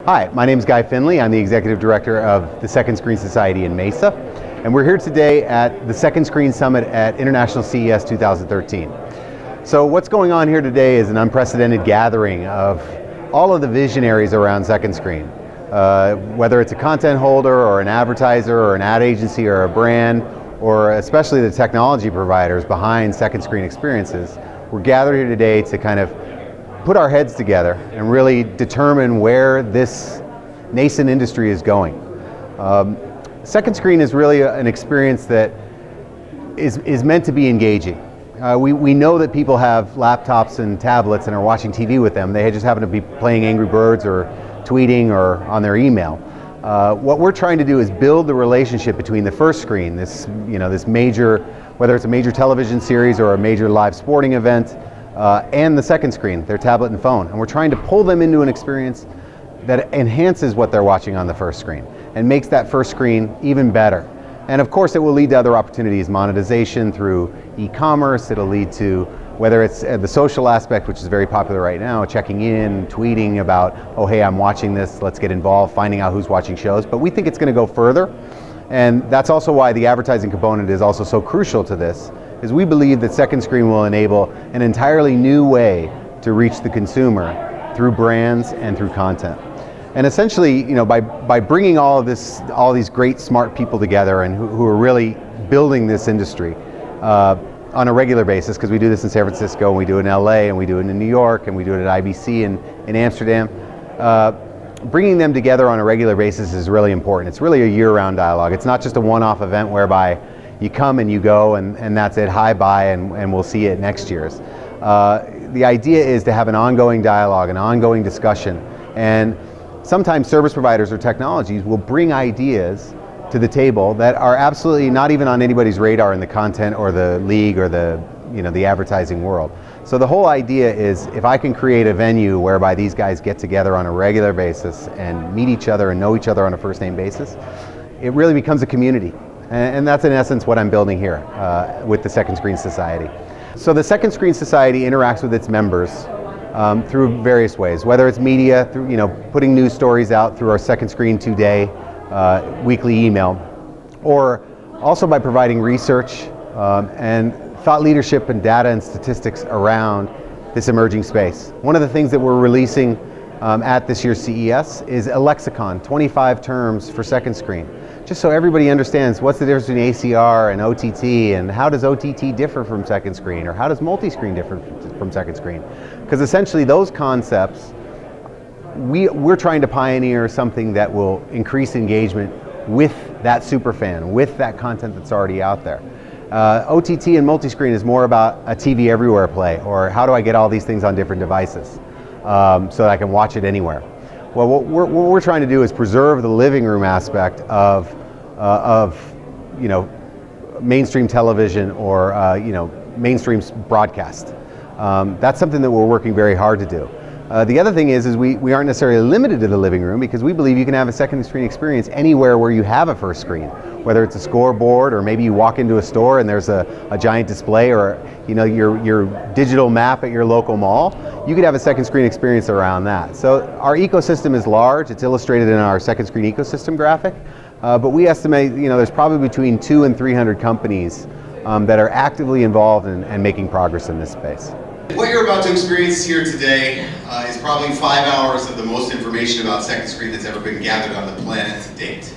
Hi, my name is Guy Finley. I'm the Executive Director of the Second Screen Society and MESA, and we're here today at the Second Screen Summit at International CES 2013. So what's going on here today is an unprecedented gathering of all of the visionaries around Second Screen. Whether it's a content holder or an advertiser or an ad agency or a brand, or especially the technology providers behind Second Screen experiences, we're gathered here today to kind of put our heads together and really determine where this nascent industry is going. Second Screen is really an experience that is meant to be engaging. We know that people have laptops and tablets and are watching TV with them. They just happen to be playing Angry Birds or tweeting or on their email. What we're trying to do is build the relationship between the first screen, this major, whether it's a major television series or a major live sporting event, and the second screen, their tablet and phone. And we're trying to pull them into an experience that enhances what they're watching on the first screen and makes that first screen even better. And of course it will lead to other opportunities, monetization through e-commerce. It'll lead to, whether it's the social aspect, which is very popular right now, checking in, tweeting about, oh hey, I'm watching this, let's get involved, finding out who's watching shows. But we think it's going to go further. And that's also why the advertising component is also so crucial to this, is we believe that Second Screen will enable an entirely new way to reach the consumer through brands and through content. And essentially, by bringing all these great smart people together and who are really building this industry on a regular basis, because we do this in San Francisco, and we do it in LA, and we do it in New York, and we do it at IBC in Amsterdam. Bringing them together on a regular basis is really important. It's really a year-round dialogue. It's not just a one-off event whereby you come and you go and that's it, hi, bye, and we'll see you at next year's. The idea is to have an ongoing dialogue, an ongoing discussion, and sometimes service providers or technologies will bring ideas to the table that are absolutely not even on anybody's radar in the content or the league or the advertising world. So the whole idea is, if I can create a venue whereby these guys get together on a regular basis and meet each other and know each other on a first name basis, it really becomes a community. And that's in essence what I'm building here with the Second Screen Society. So the Second Screen Society interacts with its members through various ways, whether it's media, through putting news stories out through our Second Screen Today weekly email, or also by providing research and thought leadership and data and statistics around this emerging space. One of the things that we're releasing at this year's CES is a lexicon, 25 terms for Second Screen, just so everybody understands what's the difference between ACR and OTT, and how does OTT differ from Second Screen, or how does multi-screen differ from Second Screen? Because essentially those concepts, we're trying to pioneer something that will increase engagement with that superfan, with that content that's already out there. OTT and multi-screen is more about a TV everywhere play, or how do I get all these things on different devices so that I can watch it anywhere. Well, what we're trying to do is preserve the living room aspect of mainstream television or mainstream broadcast. That's something that we're working very hard to do. The other thing is we aren't necessarily limited to the living room, because we believe you can have a second screen experience anywhere where you have a first screen, whether it's a scoreboard, or maybe you walk into a store and there's a giant display, or your digital map at your local mall. You could have a second screen experience around that. So our ecosystem is large. It's illustrated in our second screen ecosystem graphic, but we estimate there's probably between 200 and 300 companies that are actively involved and making progress in this space. What you're about to experience here today is probably 5 hours of the most information about Second Screen that's ever been gathered on the planet to date.